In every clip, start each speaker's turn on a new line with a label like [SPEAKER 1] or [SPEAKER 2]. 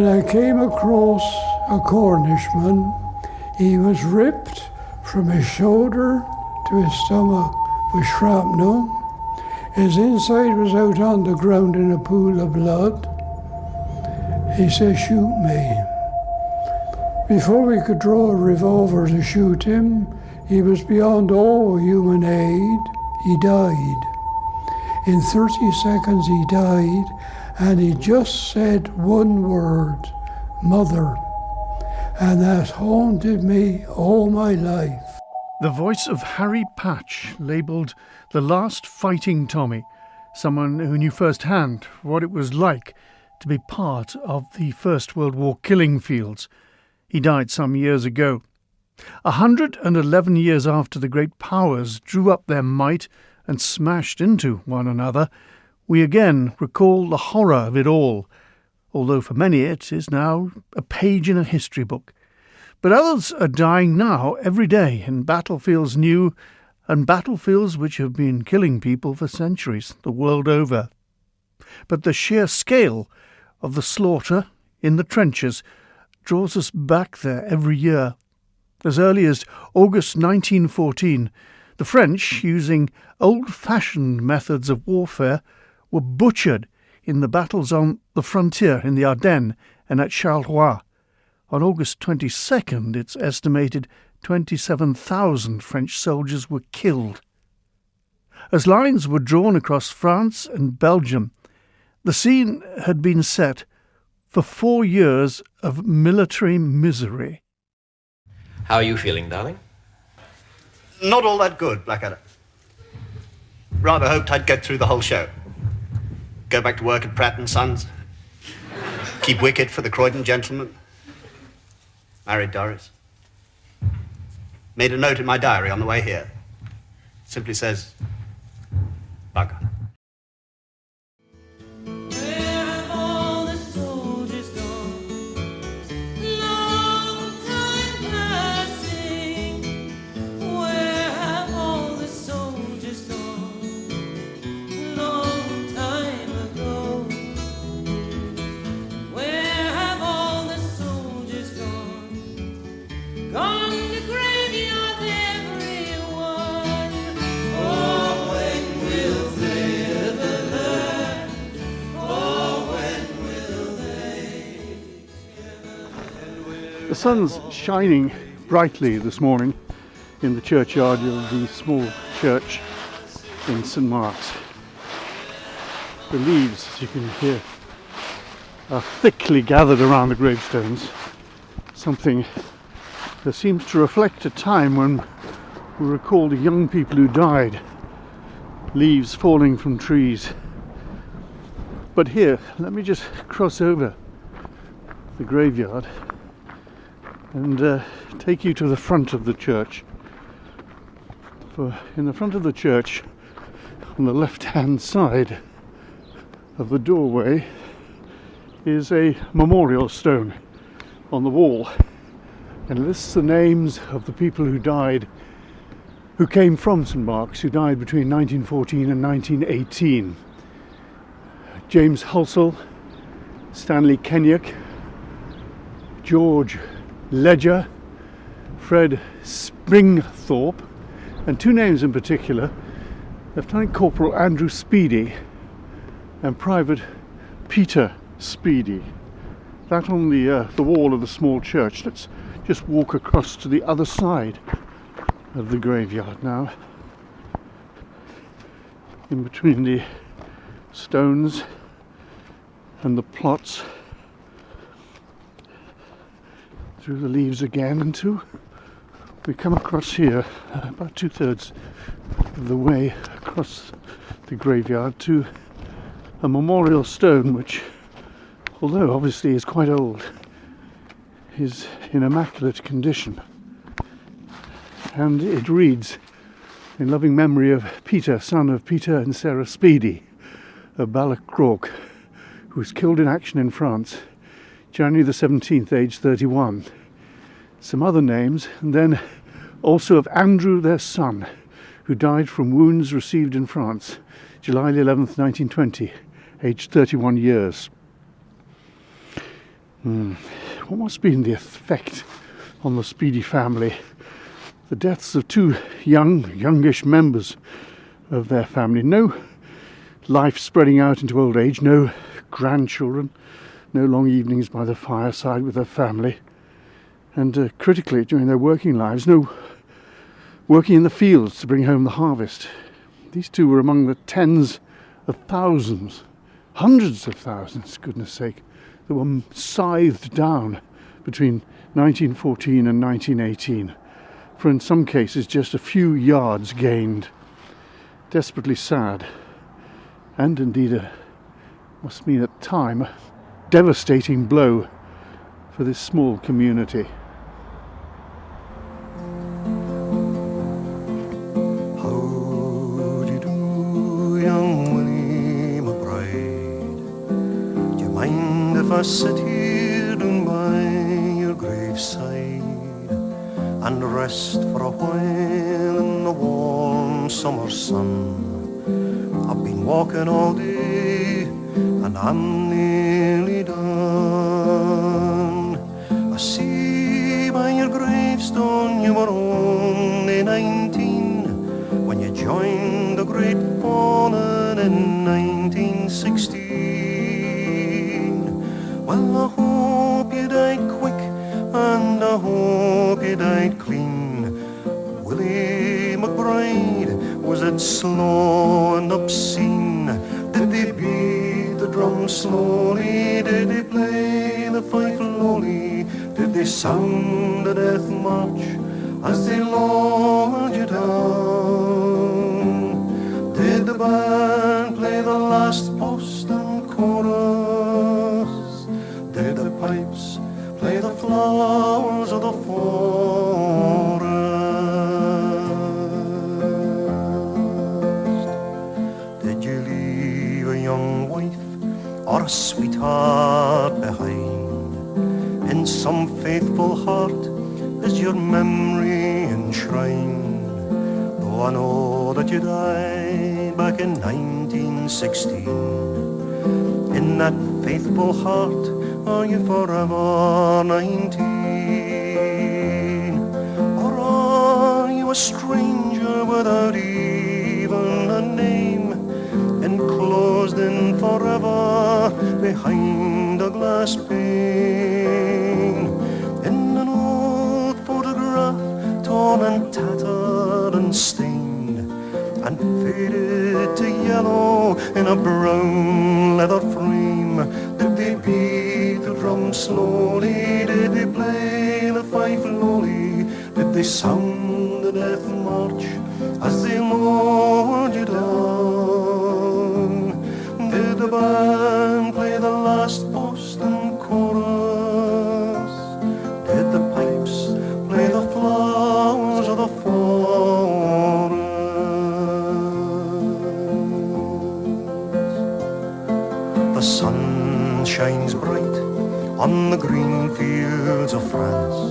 [SPEAKER 1] and I came across a Cornishman. He was ripped from his shoulder to his stomach with shrapnel. His inside was out on the ground in a pool of blood. He said, "Shoot me." Before we could draw a revolver to shoot him, he was beyond all human aid. He died. In 30 seconds he died, and he just said one word, "Mother." And that haunted me all my life.
[SPEAKER 2] The voice of Harry Patch, labelled the last fighting Tommy, someone who knew firsthand what it was like to be part of the First World War killing fields. He died some years ago. 111 years after the great powers drew up their might and smashed into one another, we again recall the horror of it all, although for many it is now a page in a history book. But others are dying now every day in battlefields new and battlefields which have been killing people for centuries the world over. But the sheer scale of the slaughter in the trenches draws us back there every year. As early as August 1914, the French, using old-fashioned methods of warfare, were butchered in the battles on the frontier in the Ardennes and at Charleroi. On August 22nd, it's estimated 27,000 French soldiers were killed. As lines were drawn across France and Belgium, the scene had been set for 4 years of military misery.
[SPEAKER 3] How are you feeling, darling?
[SPEAKER 4] Not all that good, Blackadder. Rather hoped I'd get through the whole show. Go back to work at Pratt & Sons. Keep wicket for the Croydon gentleman. Married Doris. Made a note in my diary on the way here. Simply says, bugger.
[SPEAKER 2] The sun's shining brightly this morning in the churchyard of the small church in St Mark's. The leaves, as you can hear, are thickly gathered around the gravestones, something that seems to reflect a time when we recall the young people who died, leaves falling from trees. But here, let me just cross over the graveyard and take you to the front of the church. For in the front of the church, on the left-hand side of the doorway, is a memorial stone on the wall, and lists the names of the people who died, who came from St Mark's, who died between 1914 and 1918. James Hulsell, Stanley Kenyuk, George Ledger, Fred Springthorpe, and two names in particular, Lieutenant Corporal Andrew Speedy and Private Peter Speedy. That on the wall of the small church. Let's just walk across to the other side of the graveyard now. In between the stones and the plots, through the leaves again, until we come across here, about 2/3 of the way across the graveyard, to a memorial stone which, although obviously is quite old, is in immaculate condition. And it reads, "In loving memory of Peter, son of Peter and Sarah Speedy of Ballochcroke, who was killed in action in France, January the 17th, aged 31. Some other names, and then also of Andrew, their son, who died from wounds received in France, July 11th, 1920, aged 31 years. What must have been the effect on the Speedy family? The deaths of two youngish members of their family. No life spreading out into old age, no grandchildren, no long evenings by the fireside with their family, and critically, during their working lives, no working in the fields to bring home the harvest. These two were among the tens of thousands, hundreds of thousands, goodness sake, that were scythed down between 1914 and 1918, for in some cases just a few yards gained. Desperately sad, and indeed must mean at the time a devastating blow for this small community.
[SPEAKER 5] How do you do, young Willie McBride? Do you mind if I sit here down by your graveside and rest for a while in the warm summer sun? I've been walking all day and I'm nearly done. I see by your gravestone you were only 19 when you joined the great fallen in 1916. Well, I hope you died quick and I hope you died clean. Willie McBride, was it slow and obscene? Did they beat the drum slowly? Did they play the fife lowly? Did they sound the death march as they lowered you down? Did the band play the last post and chorus? Did the pipes play the flowers of the forest? Did you leave a young wife or a sweetheart behind? In some faithful heart is your memory enshrined. Though I know that you died back in 1916, in that faithful heart are you forever 19? Or are you a stranger without even a name, enclosed in forever behind a glass pane? In an old photograph, torn and tattered and stained, and faded to yellow in a brown leather frame. Did they beat the drum slowly? Did they play the fife lowly? Did they sound the death march as they lowered you down? Did the band play the last post and chorus? Did the pipes play the flowers of the forest? The sun shines bright on the green fields of France.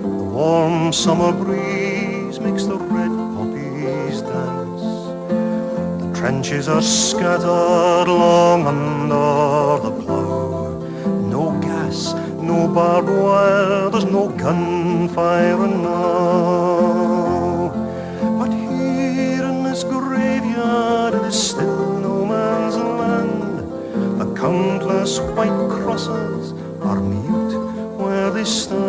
[SPEAKER 5] The warm summer breeze makes the red poppies dance. The trenches are scattered long under the plough. No gas, no barbed wire, there's no gunfire now. But here in this graveyard it is still no man's land. The countless white crosses are mute where they stand.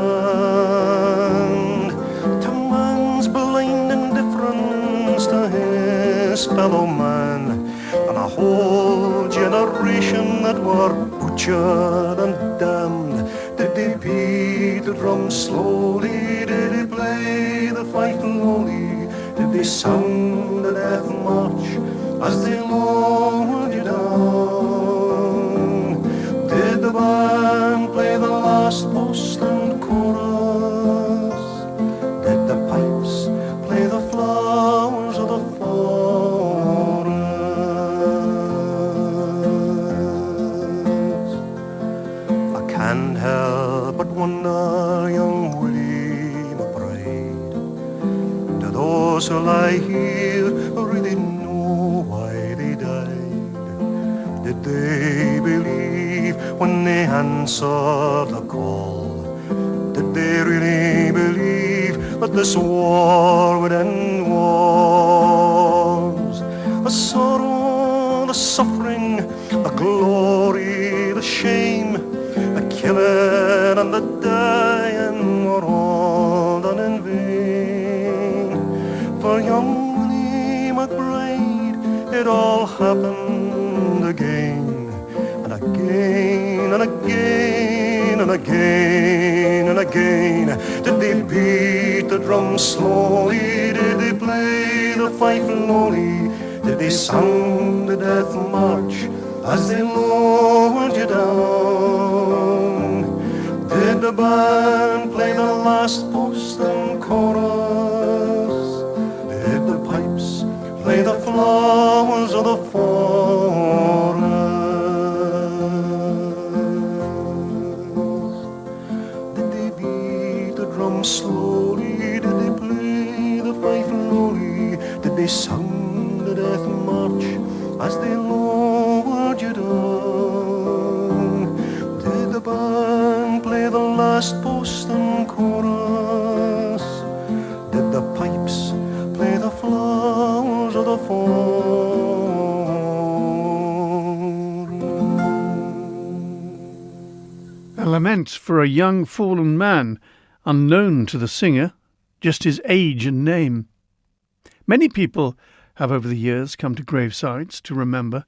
[SPEAKER 5] To man's blind indifference to his fellow man, and a whole generation that were butchered and damned. Did they beat the drum slowly? Did they play the fife lowly? Did they sound the death march as they lowered you down? Did the band play the last post and chorus? Did the pipes play the flowers of the forest? I can't help but wonder, young Willie McBride, do those who lie here really know why they died? Did they believe believe when they answered the call? Did they really believe that this war would end wars? The sorrow, the suffering, the glory, the shame, the killing and the dying were all done in vain. For young Willie McBride, it all happened again, and again, and again, and again, and again. Did they beat the drum slowly? Did they play the fife lowly? Did they sound the death march as they lowered you down? Did the band play the last post and chorus? Did the pipes play the flowers of the forest? Did they beat the drum slowly? Did they play the fife lowly? Did they sound the death march as they lowered you down? Did the band play the last post and chorus? Did the pipes play the flowers of the forest?
[SPEAKER 2] A lament for a young fallen man, unknown to the singer, just his age and name. Many people have over the years come to gravesides to remember,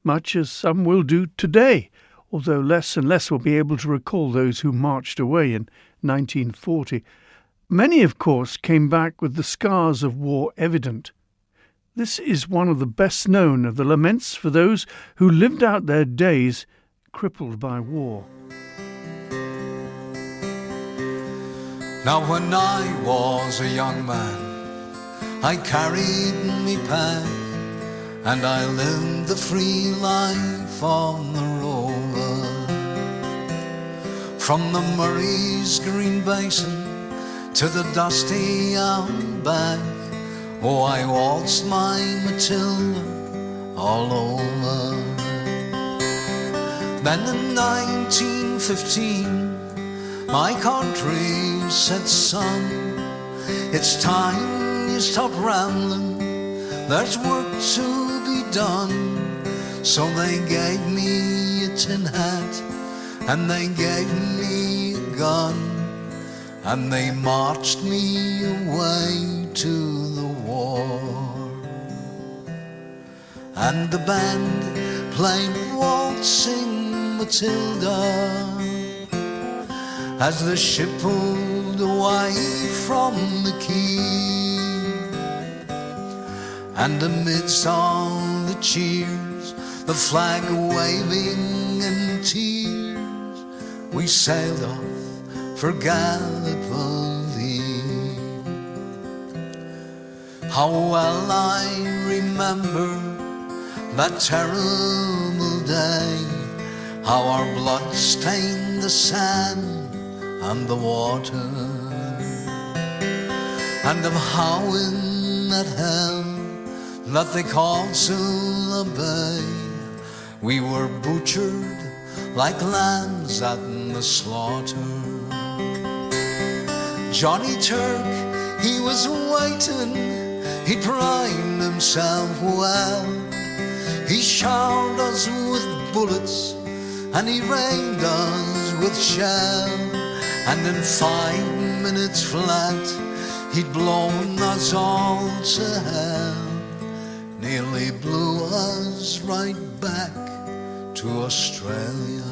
[SPEAKER 2] much as some will do today, although less and less will be able to recall those who marched away in 1940. Many, of course, came back with the scars of war evident. This is one of the best known of the laments for those who lived out their days crippled by war.
[SPEAKER 6] Now when I was a young man, I carried me pack, and I lived the free life on the rover. From the Murray's green basin to the dusty outback, oh, I waltzed my Matilda all over. Then in 1915, my country said, son, it's time you stop rambling, there's work to be done. So they gave me a tin hat, and they gave me a gun, and they marched me away to the war. And the band played Waltzing Matilda as the ship pulled away from the quay. And amidst all the cheers, the flag waving and tears, we sailed off for Gallipoli. How well I remember that terrible day, how our blood stained the sand and the water, and of how in that hell that they called Sula Bay, we were butchered like lambs at the slaughter. Johnny Turk, he was waiting, he primed himself well, he showered us with bullets and he rained us with shell, and in 5 minutes flat he'd blown us all to hell, nearly blew us right back to Australia.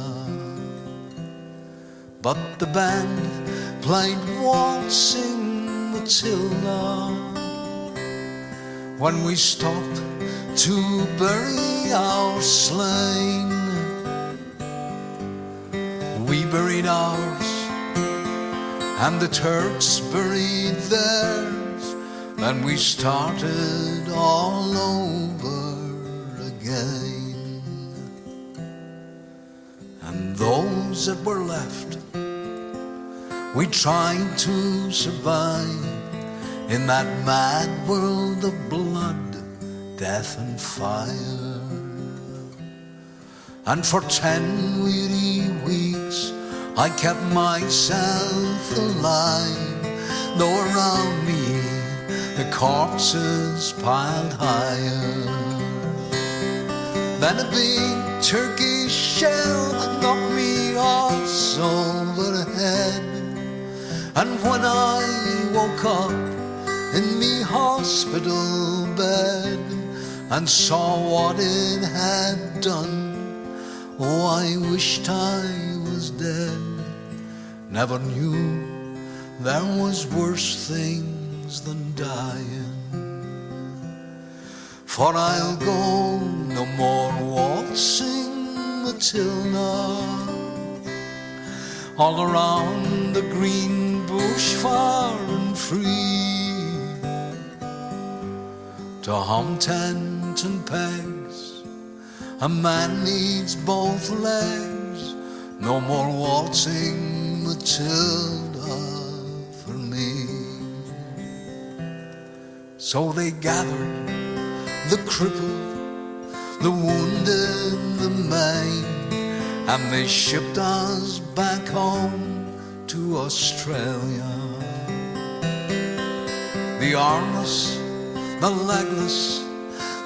[SPEAKER 6] But the band played Waltzing Matilda when we stopped to bury our slain. We buried ours, and the Turks buried theirs, and we started all over again. And those that were left, we tried to survive in that mad world of blood, death and fire. And for 10 weary weeks I kept myself alive, though around me the corpses piled higher. Then a big Turkish shell knocked me off overhead, and when I woke up in me hospital bed and saw what it had done, oh, I wished I was dead. Never knew there was worse things than dying. For I'll go no more waltzing Matilda all around the green bush far and free, to hum tent and pegs a man needs both legs. No more waltzing Matilda for me. So they gathered the crippled, the wounded, the maimed, and they shipped us back home to Australia. The armless, the legless,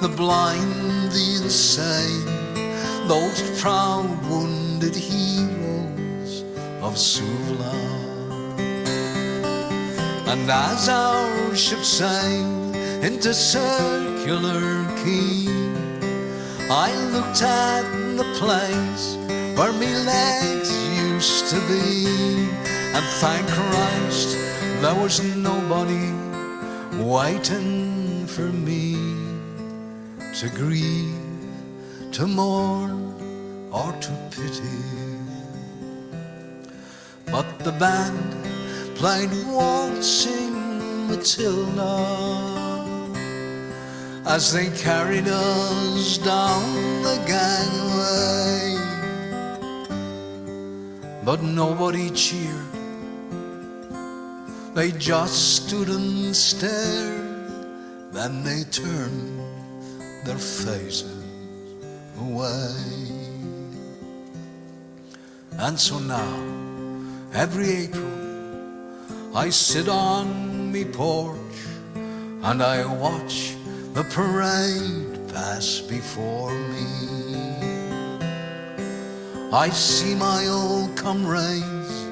[SPEAKER 6] the blind, the insane, those proud wounded heroes of Suvla. And as our ship sailed into Circular Quay, I looked at the place where me legs used to be, and thank Christ there was nobody waiting for me to grieve, to mourn, or to pity. But the band played Waltzing Matilda as they carried us down the gangway, but nobody cheered. They just stood and stared, then they turned their faces away. And so now, every April, I sit on me porch and I watch the parade pass before me. I see my old comrades,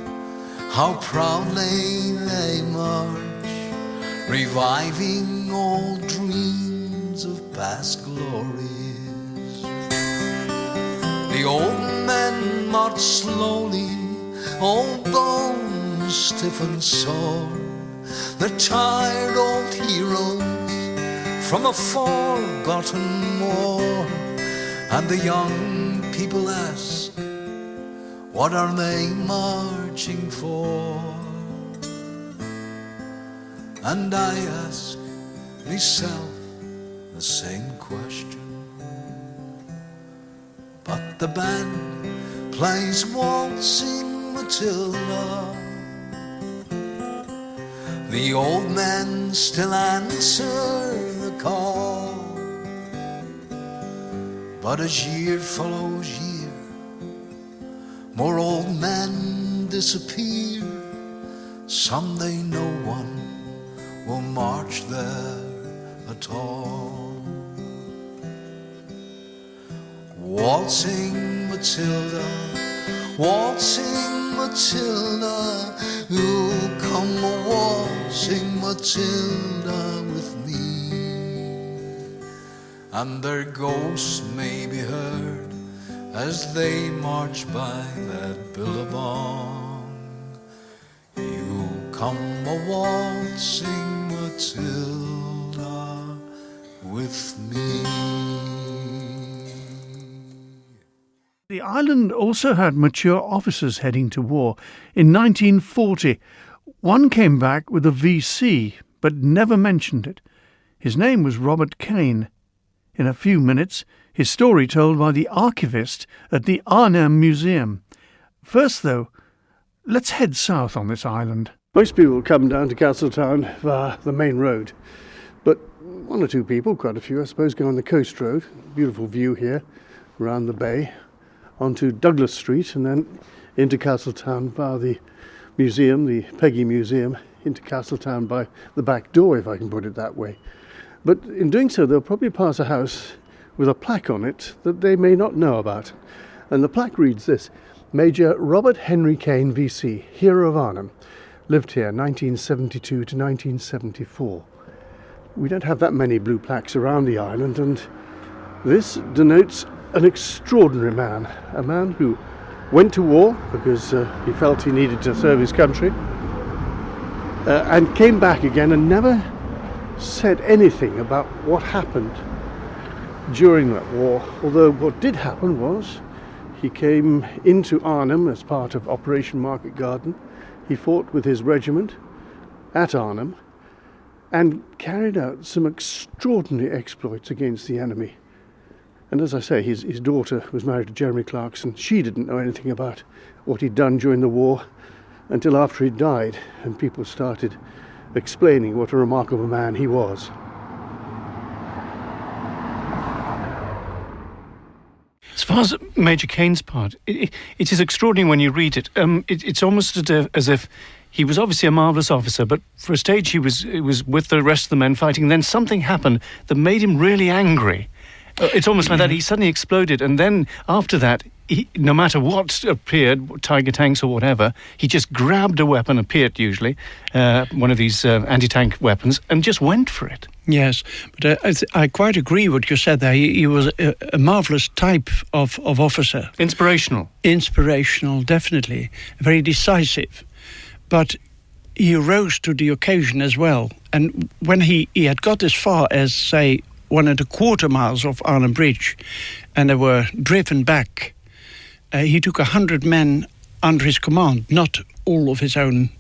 [SPEAKER 6] how proudly they march, reviving old dreams of past glories. The old men march slowly, old bones stiff and sore. They're tired old heroes from a forgotten war. And the young people ask, what are they marching for? And I ask myself the same question. But the band plays Waltzing Matilda. The old men still answer the call, but as year follows year, more old men disappear. Someday no one will march there at all. Waltzing Matilda, waltzing Matilda, you'll come a-waltzing Matilda with me. And their ghosts may be heard as they march by that billabong. You'll come a-waltzing Matilda with me.
[SPEAKER 2] The island also had mature officers heading to war. In 1940, one came back with a VC, but never mentioned it. His name was Robert Kane. In a few minutes, his story told by the archivist at the Arnhem Museum. First, though, let's head south on this island.
[SPEAKER 7] Most people come down to Castletown via the main road, but one or two people, quite a few I suppose, go on the coast road. Beautiful view here around the bay. onto Douglas Street and then into Castletown via the museum, the Peggy Museum, into Castletown by the back door, if I can put it that way. But in doing so, they'll probably pass a house with a plaque on it that they may not know about. And the plaque reads this: Major Robert Henry Kane, VC, Hero of Arnhem, lived here 1972 to 1974. We don't have that many blue plaques around the island, and this denotes an extraordinary man, a man who went to war because he felt he needed to serve his country, and came back again and never said anything about what happened during that war, although what did happen was he came into Arnhem as part of Operation Market Garden. He fought with his regiment at Arnhem and carried out some extraordinary exploits against the enemy. And as I say, his daughter was married to Jeremy Clarkson. She didn't know anything about what he'd done during the war until after he died, and people started explaining what a remarkable man he was.
[SPEAKER 8] As far as Major Kane's part, it is extraordinary when you read it. It's almost as if he was obviously a marvellous officer, but for a stage he was with the rest of the men fighting, and then something happened that made him really angry. It's almost like that. He suddenly exploded, and then after that, no matter what appeared, tiger tanks or whatever, he just grabbed a weapon, appeared usually, one of these anti-tank weapons, and just went for it.
[SPEAKER 9] Yes, but I quite agree what you said there. He was a marvellous type of officer.
[SPEAKER 8] Inspirational.
[SPEAKER 9] Inspirational, definitely. Very decisive. But he rose to the occasion as well. And when he had got as far as, say, 1.25 miles off Arnhem Bridge, and they were driven back, he took 100 men under his command, not all of his own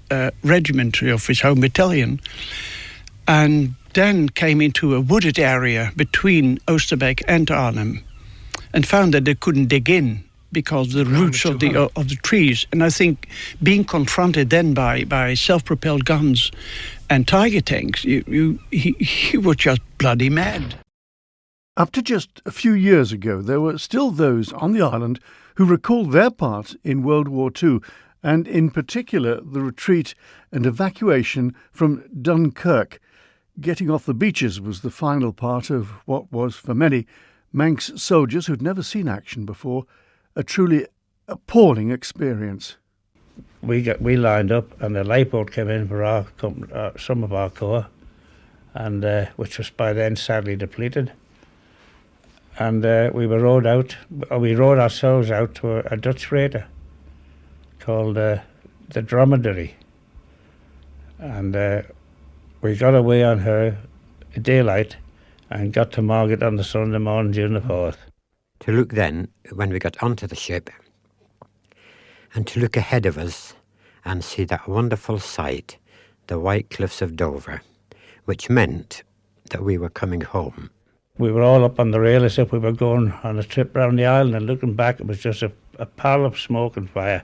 [SPEAKER 9] regiment, of his own battalion, and then came into a wooded area between Oosterbeek and Arnhem, and found that they couldn't dig in because of the roots of the trees. And I think being confronted then by self-propelled guns and tiger tanks, he was just bloody mad.
[SPEAKER 7] Up to just a few years ago, there were still those on the island who recalled their part in World War II, and in particular the retreat and evacuation from Dunkirk. Getting off the beaches was the final part of what was, for many, Manx soldiers who'd never seen action before, a truly appalling experience.
[SPEAKER 10] We lined up, and the lifeboat came in for some of our corps, and which was by then sadly depleted. And we rowed ourselves out to a Dutch freighter called the Dromedary, and we got away on her at daylight and got to Margate on the Sunday morning, June the 4th.
[SPEAKER 11] To look then, when we got onto the ship, and to look ahead of us and see that wonderful sight, the white cliffs of Dover, which meant that we were coming home.
[SPEAKER 10] We were all up on the rail as if we were going on a trip round the island, and looking back, it was just a pile of smoke and fire.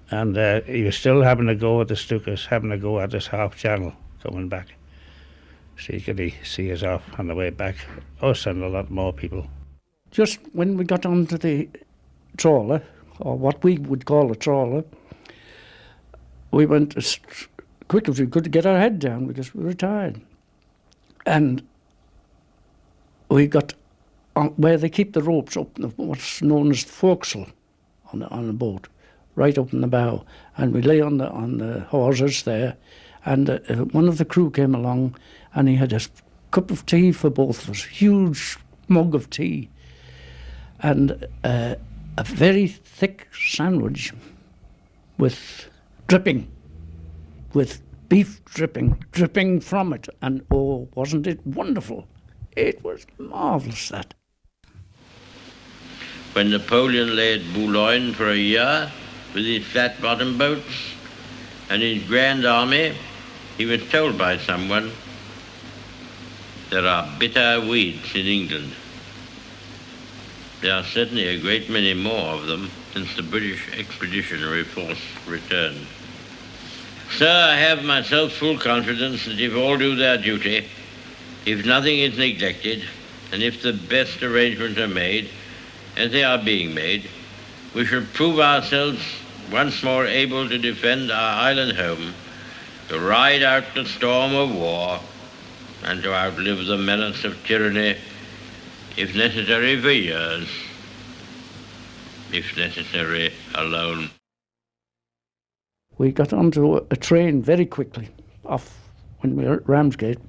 [SPEAKER 10] And he was still having a go at the Stukas, having a go at this half channel coming back. So could he see us off on the way back, us and a lot more people.
[SPEAKER 12] Just when we got onto the trawler, or what we would call a trawler, we went as quick as we could to get our head down because we were tired. And we got on where they keep the ropes up, what's known as the forecastle on a boat, right up in the bow, and we lay on the hawsers there, and one of the crew came along, and he had a cup of tea for both of us, huge mug of tea, and a very thick sandwich with dripping, with beef dripping from it, and oh, wasn't it wonderful? It was marvellous, that.
[SPEAKER 13] When Napoleon lay at Boulogne for a year with his flat-bottom boats and his grand army, he was told by someone, there are bitter weeds in England. There are certainly a great many more of them since the British Expeditionary Force returned. Sir, I have myself full confidence that if all do their duty, if nothing is neglected, and if the best arrangements are made, as they are being made, we shall prove ourselves once more able to defend our island home, to ride out the storm of war, and to outlive the menace of tyranny, if necessary for years, if necessary alone.
[SPEAKER 12] We got onto a train very quickly off when we were at Ramsgate,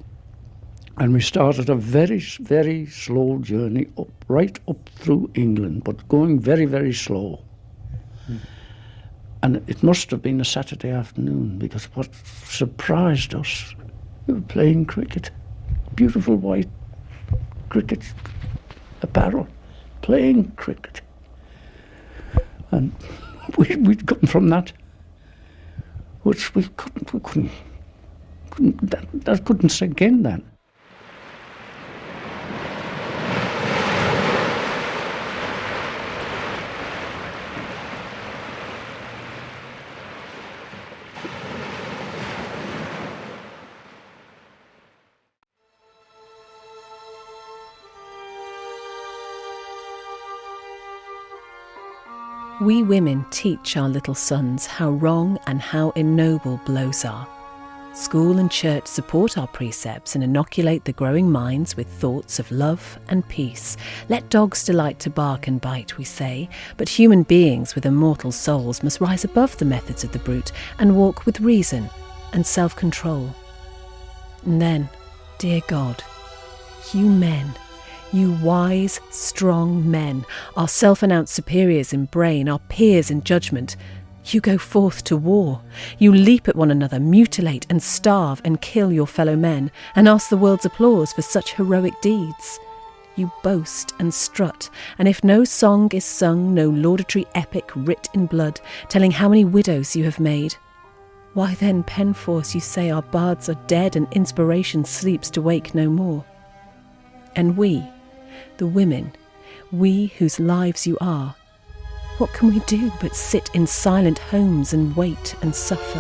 [SPEAKER 12] and we started a very, very slow journey right up through England, but going very, very slow. And it must have been a Saturday afternoon, because what surprised us, we were playing cricket. Beautiful white cricket apparel, playing cricket. And we'd come from that, which we couldn't that couldn't sink in then.
[SPEAKER 14] We women teach our little sons how wrong and how ignoble blows are. School and church support our precepts and inoculate the growing minds with thoughts of love and peace. Let dogs delight to bark and bite, we say, but human beings with immortal souls must rise above the methods of the brute and walk with reason and self-control. And then, dear God, you men, you wise, strong men, our self-announced superiors in brain, our peers in judgment, you go forth to war. You leap at one another, mutilate and starve and kill your fellow men, and ask the world's applause for such heroic deeds. You boast and strut, and if no song is sung, no laudatory epic writ in blood, telling how many widows you have made, why then, penforce, you say our bards are dead and inspiration sleeps to wake no more. And we, the women, we whose lives you are, what can we do but sit in silent homes and wait and suffer?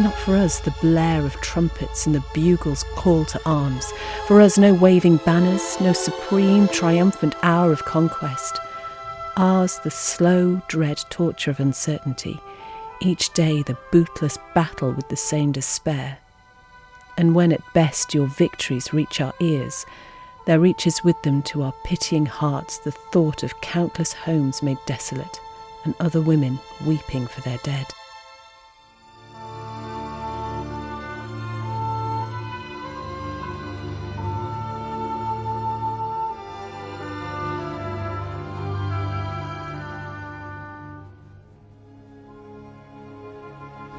[SPEAKER 14] Not for us the blare of trumpets and the bugle's call to arms, for us no waving banners, no supreme triumphant hour of conquest. Ours the slow, dread torture of uncertainty, each day the bootless battle with the same despair. And when at best your victories reach our ears, there reaches with them to our pitying hearts the thought of countless homes made desolate and other women weeping for their dead.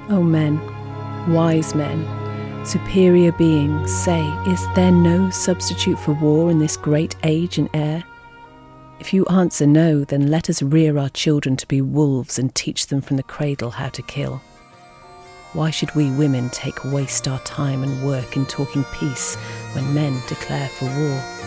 [SPEAKER 14] O men, wise men, superior beings, say, is there no substitute for war in this great age and air? If you answer no, then let us rear our children to be wolves and teach them from the cradle how to kill. Why should we women waste our time and work in talking peace when men declare for war?